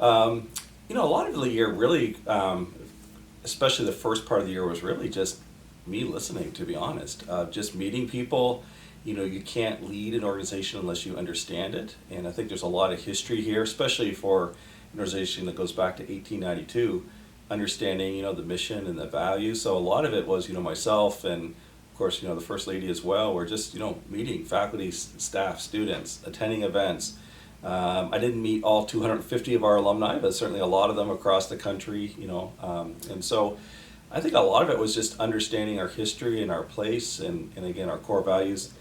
A lot of the year really, especially the first part of the year, was really just me listening, to be honest. Just meeting people. You can't lead an organization unless you understand it. And I think there's a lot of history here, especially for an organization that goes back to 1892, understanding, the mission and the values. So a lot of it was, myself and, of course, the First Lady as well. We're just, meeting faculty, staff, students, attending events. I didn't meet all 250 of our alumni, but certainly a lot of them across the country, and so I think a lot of it was just understanding our history and our place and again, our core values,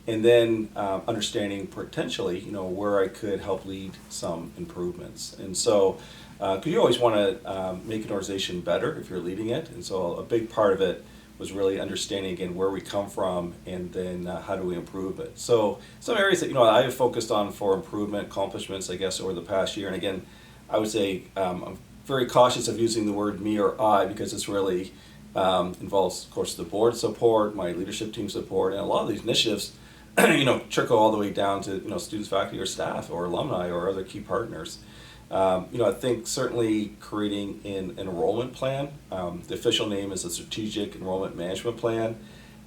and then understanding potentially, where I could help lead some improvements. And so, because you always want to make an organization better if you're leading it, and so a big part of it was really understanding again where we come from and then how do we improve it. So some areas that I have focused on for improvement accomplishments, I guess, over the past year. And again, I would say I'm very cautious of using the word me or I, because it's really involves, of course, the board support, my leadership team support, and a lot of these initiatives trickle all the way down to students, faculty, or staff, or alumni, or other key partners. I think certainly creating an enrollment plan. The official name is a Strategic Enrollment Management Plan.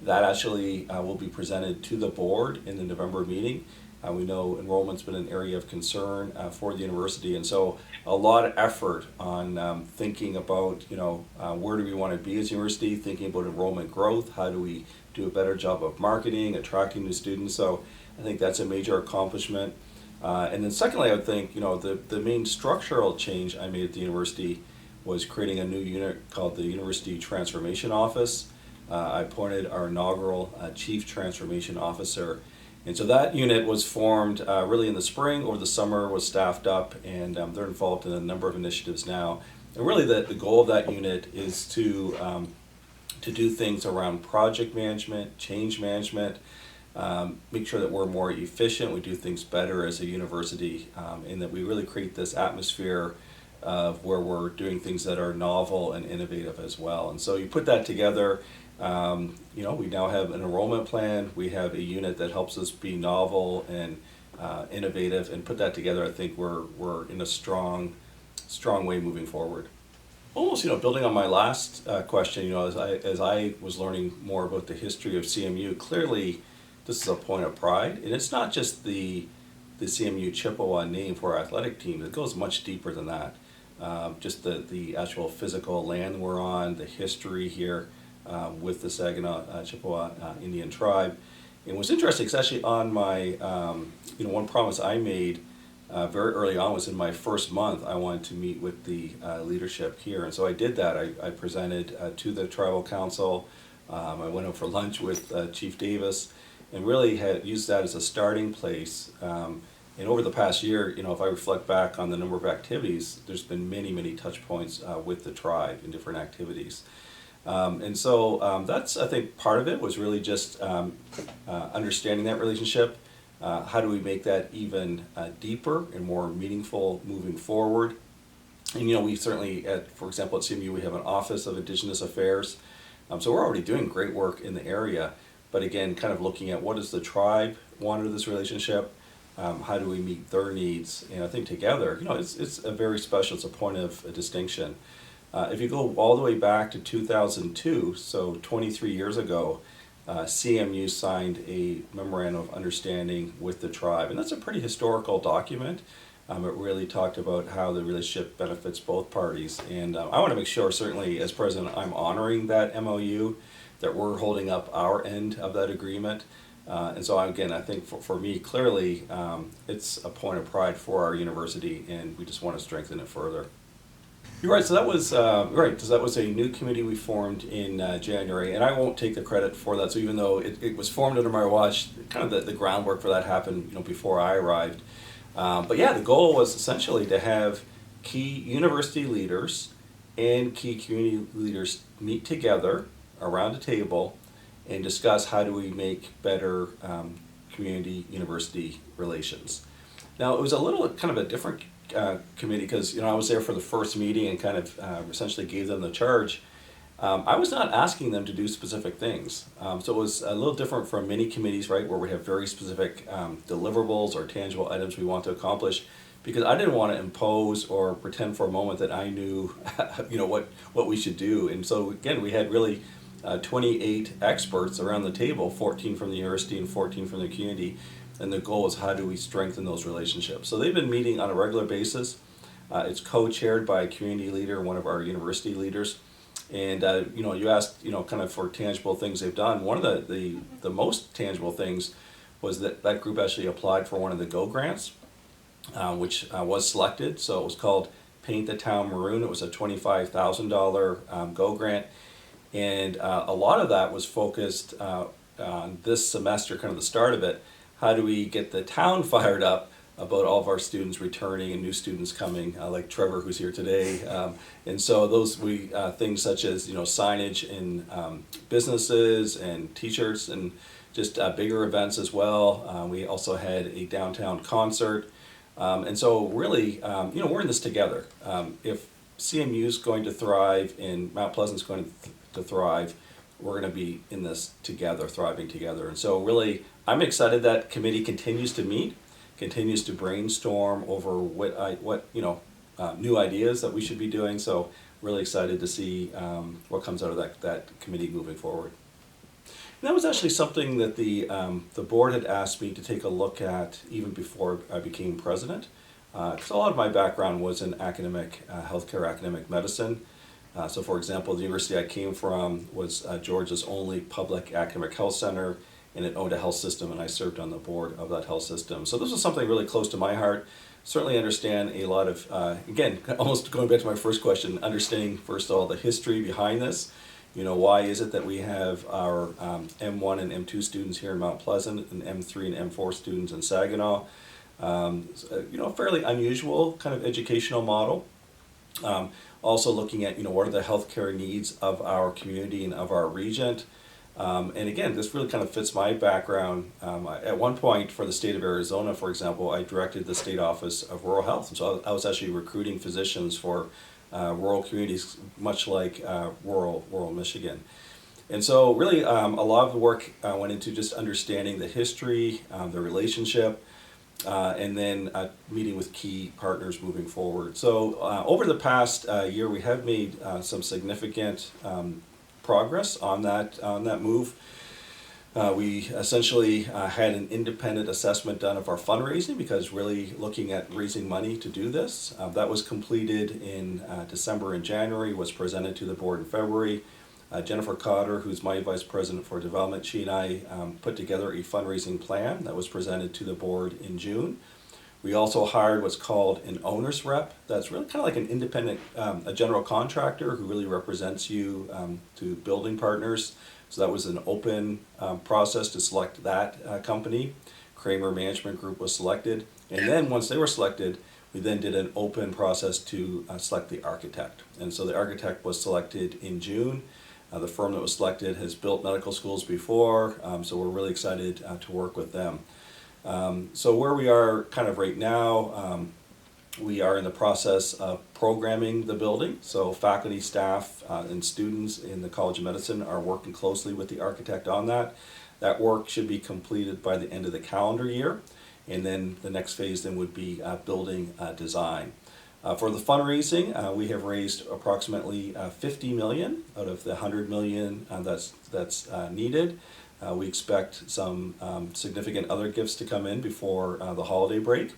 That actually will be presented to the board in the November meeting. We know enrollment's been an area of concern for the university, and so a lot of effort on thinking about where do we want to be as a university, thinking about enrollment growth, how do we do a better job of marketing, attracting new students. So I think that's a major accomplishment. And then secondly, I would think, the main structural change I made at the university was creating a new unit called the University Transformation Office. I appointed our inaugural Chief Transformation Officer. And so that unit was formed really in the spring. Over the summer was staffed up, and they're involved in a number of initiatives now. And really the goal of that unit is to do things around project management, change management, make sure that we're more efficient, we do things better as a university, and that we really create this atmosphere of where we're doing things that are novel and innovative as well. And so you put that together, we now have an enrollment plan, we have a unit that helps us be novel and innovative, and put that together, I think we're in a strong way moving forward. Almost, building on my last question, as I was learning more about the history of CMU, clearly this is a point of pride, and it's not just the CMU Chippewa name for our athletic team. It goes much deeper than that. Just the actual physical land we're on, the history here with the Saginaw Chippewa Indian tribe. And what's interesting is actually on my, one promise I made very early on was in my first month, I wanted to meet with the leadership here. And so I did that. I presented to the tribal council. I went out for lunch with Chief Davis, and really had used that as a starting place. And over the past year, if I reflect back on the number of activities, there's been many touch points with the tribe in different activities. And so that's, I think, part of it was really just understanding that relationship. How do we make that even deeper and more meaningful moving forward? And we certainly, for example, at CMU, we have an Office of Indigenous Affairs. So we're already doing great work in the area. But again, kind of looking at what does the tribe want out of this relationship? How do we meet their needs? And I think together, it's a very special, it's a point of distinction. If you go all the way back to 2002, so 23 years ago, CMU signed a Memorandum of Understanding with the tribe. And that's a pretty historical document. It really talked about how the relationship benefits both parties. And I want to make sure, certainly as president, I'm honoring that MOU, that we're holding up our end of that agreement. And so again, I think for me, clearly, it's a point of pride for our university, and we just want to strengthen it further. You're right, so that was that was a new committee we formed in January, and I won't take the credit for that. So even though it was formed under my watch, kind of the groundwork for that happened before I arrived. But yeah, the goal was essentially to have key university leaders and key community leaders meet together around a table and discuss how do we make better community university relations. Now it was a little kind of a different committee because I was there for the first meeting and kind of essentially gave them the charge. I was not asking them to do specific things, so it was a little different from many committees, right, where we have very specific deliverables or tangible items we want to accomplish. because I didn't want to impose or pretend for a moment that I knew, what we should do. And so again, we had really 28 experts around the table, 14 from the university and 14 from the community. And the goal is how do we strengthen those relationships. So they've been meeting on a regular basis. It's co-chaired by a community leader, one of our university leaders. And you asked, kind of for tangible things they've done. One of the most tangible things was that group actually applied for one of the GO grants, which was selected. So it was called Paint the Town Maroon. It was a $25,000 GO grant. And a lot of that was focused on this semester, kind of the start of it. How do we get the town fired up about all of our students returning and new students coming, like Trevor, who's here today. And so those things such as signage in businesses and T-shirts and just bigger events as well. We also had a downtown concert. And so really, we're in this together. If CMU is going to thrive and Mount Pleasant's going to thrive, we're going to be in this together, thriving together. And so really, I'm excited that committee continues to meet, continues to brainstorm over what new ideas that we should be doing. So really excited to see what comes out of that committee moving forward. And that was actually something that the board had asked me to take a look at even before I became president. Because a lot of my background was in academic healthcare, academic medicine. So for example, the university I came from was Georgia's only public academic health center, and it owned a health system, and I served on the board of that health system. So this was something really close to my heart. Certainly understand a lot of, again, almost going back to my first question, understanding first of all the history behind this. Why is it that we have our M1 and M2 students here in Mount Pleasant and M3 and M4 students in Saginaw? Fairly unusual kind of educational model. Also looking at, what are the healthcare needs of our community and of our region. And again, this really kind of fits my background. At one point for the state of Arizona, for example, I directed the State Office of Rural Health. And so I was actually recruiting physicians for rural communities, much like rural Michigan. And so really a lot of the work went into just understanding the history, the relationship, and then meeting with key partners moving forward. So over the past year, we have made some significant progress on that move. We essentially had an independent assessment done of our fundraising, because really looking at raising money to do this. That was completed in December and January, was presented to the board in February. Jennifer Cotter, who's my vice president for development, she and I put together a fundraising plan that was presented to the board in June. We also hired what's called an owner's rep. That's really kind of like an independent, a general contractor who really represents you to building partners. So that was an open process to select that company. Kramer Management Group was selected. And then once they were selected, we then did an open process to select the architect. And so the architect was selected in June. The firm that was selected has built medical schools before, so we're really excited to work with them. So where we are kind of right now, we are in the process of programming the building. So faculty, staff, and students in the College of Medicine are working closely with the architect on that. That work should be completed by the end of the calendar year. And then the next phase then would be building design. For the fundraising, we have raised approximately $50 million out of the $100 million that's needed. We expect some significant other gifts to come in before the holiday break.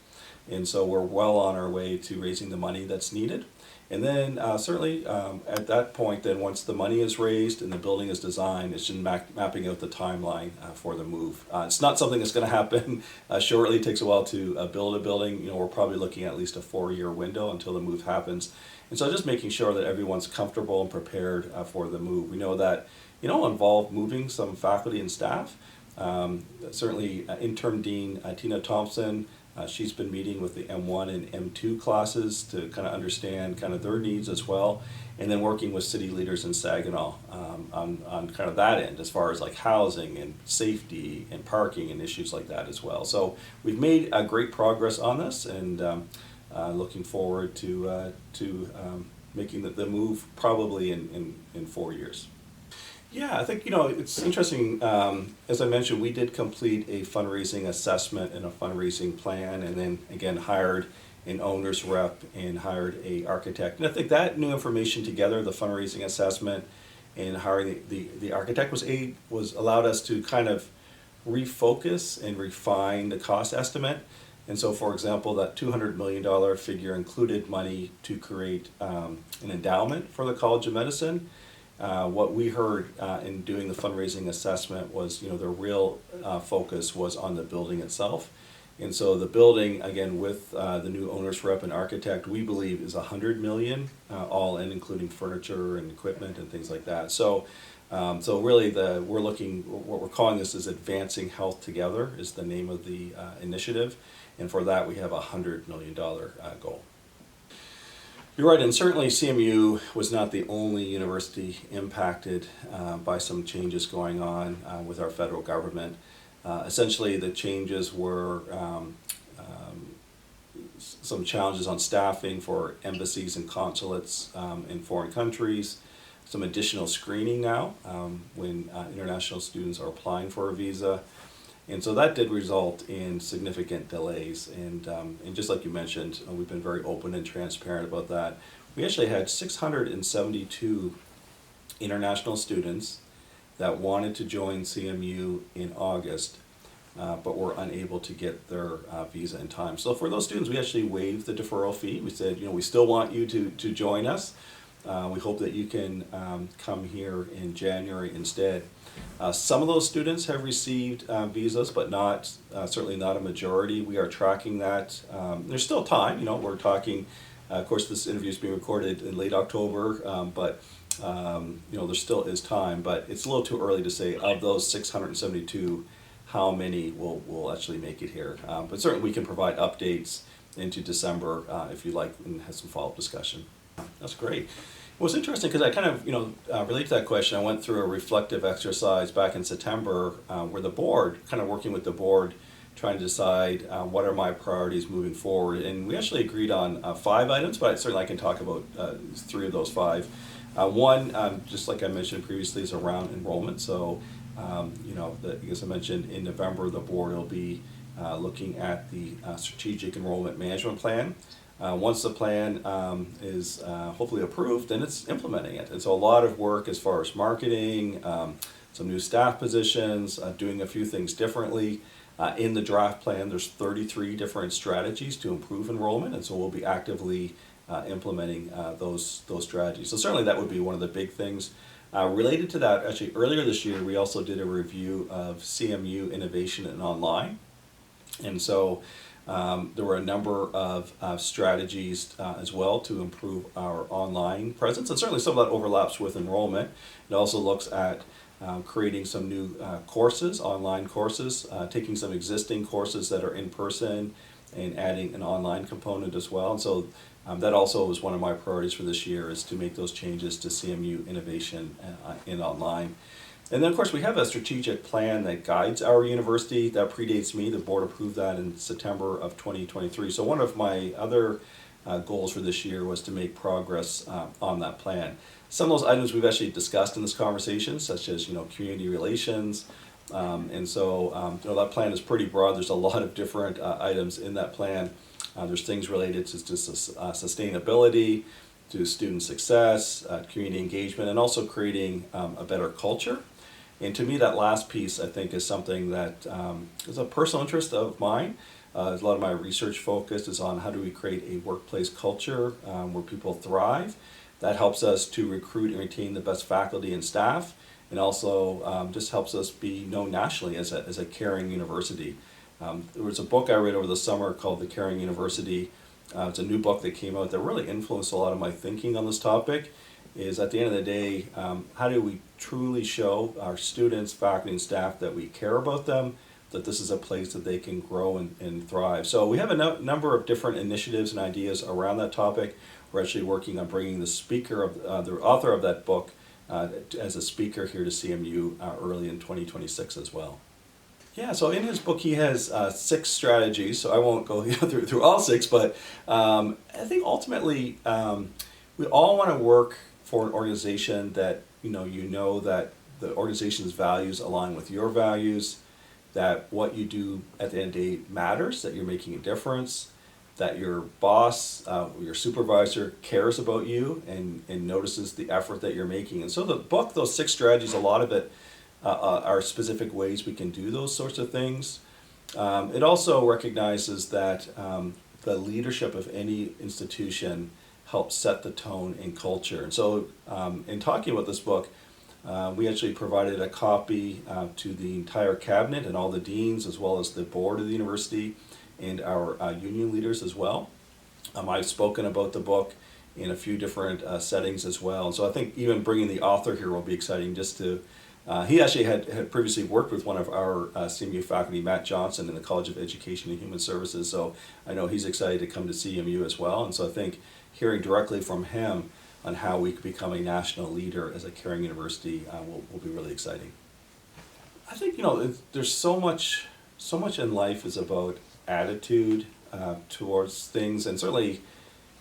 And so we're well on our way to raising the money that's needed. And then certainly at that point, then once the money is raised and the building is designed, it's just mapping out the timeline for the move. It's not something that's going to happen shortly. It takes a while to build a building. We're probably looking at least a 4-year window until the move happens. And so just making sure that everyone's comfortable and prepared for the move. We know that involve moving some faculty and staff. Certainly interim dean Tina Thompson, she's been meeting with the M1 and M2 classes to kind of understand kind of their needs as well, and then working with city leaders in Saginaw on kind of that end as far as like housing and safety and parking and issues like that as well. So we've made great progress on this, and looking forward to making the move probably in 4 years. Yeah, I think, it's interesting. As I mentioned, we did complete a fundraising assessment and a fundraising plan, and then again hired an owner's rep and hired a architect. And I think that new information together, the fundraising assessment and hiring the architect was allowed us to kind of refocus and refine the cost estimate. And so, for example, that $200 million figure included money to create an endowment for the College of Medicine. What we heard in doing the fundraising assessment was, the real focus was on the building itself. And so the building, again, with the new owner's rep and architect, we believe is $100 million, all in, including furniture and equipment and things like that. So really, what we're calling this is Advancing Health Together is the name of the initiative, and for that we have a $100 million goal. You're right, and certainly CMU was not the only university impacted by some changes going on with our federal government. Essentially, the changes were some challenges on staffing for embassies and consulates in foreign countries, some additional screening now when international students are applying for a visa. And so that did result in significant delays. And just like you mentioned, we've been very open and transparent about that. We actually had 672 international students that wanted to join CMU in August, but were unable to get their visa in time. So for those students, we actually waived the deferral fee. We said, we still want you to join us. We hope that you can come here in January instead. Some of those students have received visas, but certainly not a majority. We are tracking that. There's still time, we're talking, of course this interview is being recorded in late October, but there still is time, but it's a little too early to say of those 672 how many will actually make it here. But certainly we can provide updates into December if you'd like, and have some follow-up discussion. That's great. It was interesting because I kind of, relate to that question. I went through a reflective exercise back in September where the board, kind of working with the board, trying to decide what are my priorities moving forward. And we actually agreed on 5 items, but certainly I can talk about 3 of those 5. One, just like I mentioned previously, is around enrollment. So, as I mentioned, in November, the board will be looking at the strategic enrollment management plan. Once the plan is hopefully approved, then it's implementing it. And so a lot of work as far as marketing, some new staff positions, doing a few things differently. In the draft plan, there's 33 different strategies to improve enrollment, and so we'll be actively implementing those strategies. So certainly that would be one of the big things. Related to that, actually earlier this year, we also did a review of CMU innovation and online. And so there were a number of strategies as well to improve our online presence, and certainly some of that overlaps with enrollment. It also looks at creating some new courses, online courses, taking some existing courses that are in person and adding an online component as well. And so that also was one of my priorities for this year, is to make those changes to CMU innovation in online. And then, of course, we have a strategic plan that guides our university. That predates me. The board approved that in September of 2023. So one of my other goals for this year was to make progress on that plan. Some of those items we've actually discussed in this conversation, such as community relations. And so that plan is pretty broad. There's a lot of different items in that plan. There's things related to sustainability, to student success, community engagement, and also creating a better culture. And to me, that last piece, I think, is something that is a personal interest of mine. A lot of my research focus is on how do we create a workplace culture where people thrive. That helps us to recruit and retain the best faculty and staff, and also just helps us be known nationally as a caring university. There was a book I read over the summer called The Caring University. It's a new book that came out that really influenced a lot of my thinking on this topic. Is at the end of the day, how do we truly show our students, faculty, and staff that we care about them, that this is a place that they can grow and thrive. So we have a number of different initiatives and ideas around that topic. We're actually working on bringing the author of that book as a speaker here to CMU early in 2026 as well. Yeah, so in his book he has 6 strategies, so I won't go through all 6, but I think ultimately we all want to work for an organization that you know that the organization's values align with your values, that what you do at the end of the day matters, that you're making a difference, that your boss, your supervisor cares about you and notices the effort that you're making. And so the book, those 6 strategies, a lot of it are specific ways we can do those sorts of things. It also recognizes that the leadership of any institution helps set the tone and culture. And so in talking about this book, we actually provided a copy to the entire cabinet and all the deans, as well as the board of the university and our union leaders as well. I've spoken about the book in a few different settings as well. And so I think even bringing the author here will be exciting just to, he actually had previously worked with one of our CMU faculty, Matt Johnson, in the College of Education and Human Services. So I know he's excited to come to CMU as well. And so I think hearing directly from him on how we could become a national leader as a caring university will be really exciting. I think, there's so much in life is about attitude towards things, and certainly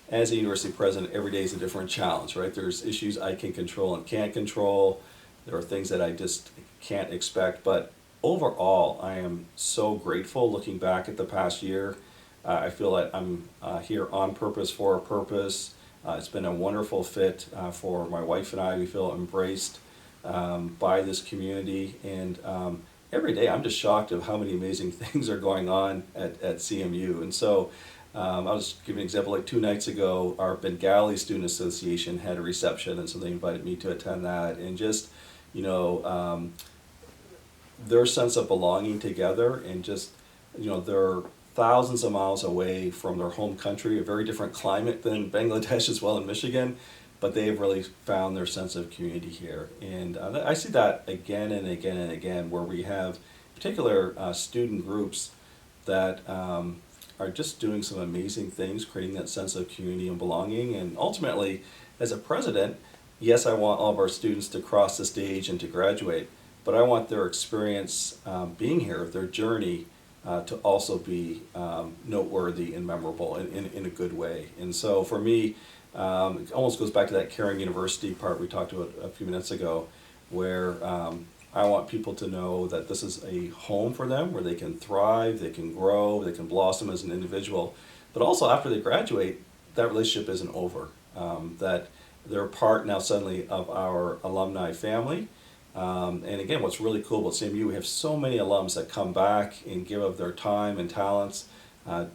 as a university president, every day is a different challenge, right? There's issues I can control and can't control. There are things that I just can't expect, but overall, I am so grateful looking back at the past year. I feel like I'm here on purpose for a purpose. It's been a wonderful fit for my wife and I. We feel embraced by this community, and every day I'm just shocked of how many amazing things are going on at CMU. And so I'll just give an example. Like 2 nights ago, our Bengali Student Association had a reception, and so they invited me to attend that. And just, their sense of belonging together, and just, they're thousands of miles away from their home country, a very different climate than Bangladesh as well in Michigan, but they have really found their sense of community here. And I see that again and again and again, where we have particular student groups that are just doing some amazing things, creating that sense of community and belonging. And ultimately, as a president, yes, I want all of our students to cross the stage and to graduate, but I want their experience being here, their journey, to also be noteworthy and memorable in a good way. And so for me, it almost goes back to that caring university part we talked about a few minutes ago, where I want people to know that this is a home for them, where they can thrive, they can grow, they can blossom as an individual. But also after they graduate, that relationship isn't over. That they're part now suddenly of our alumni family. And again, what's really cool about CMU, we have so many alums that come back and give of their time and talents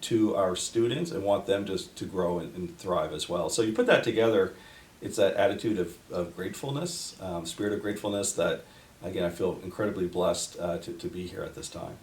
to our students and want them to grow and thrive as well. So you put that together, it's that attitude of gratefulness, spirit of gratefulness that, again, I feel incredibly blessed to be here at this time.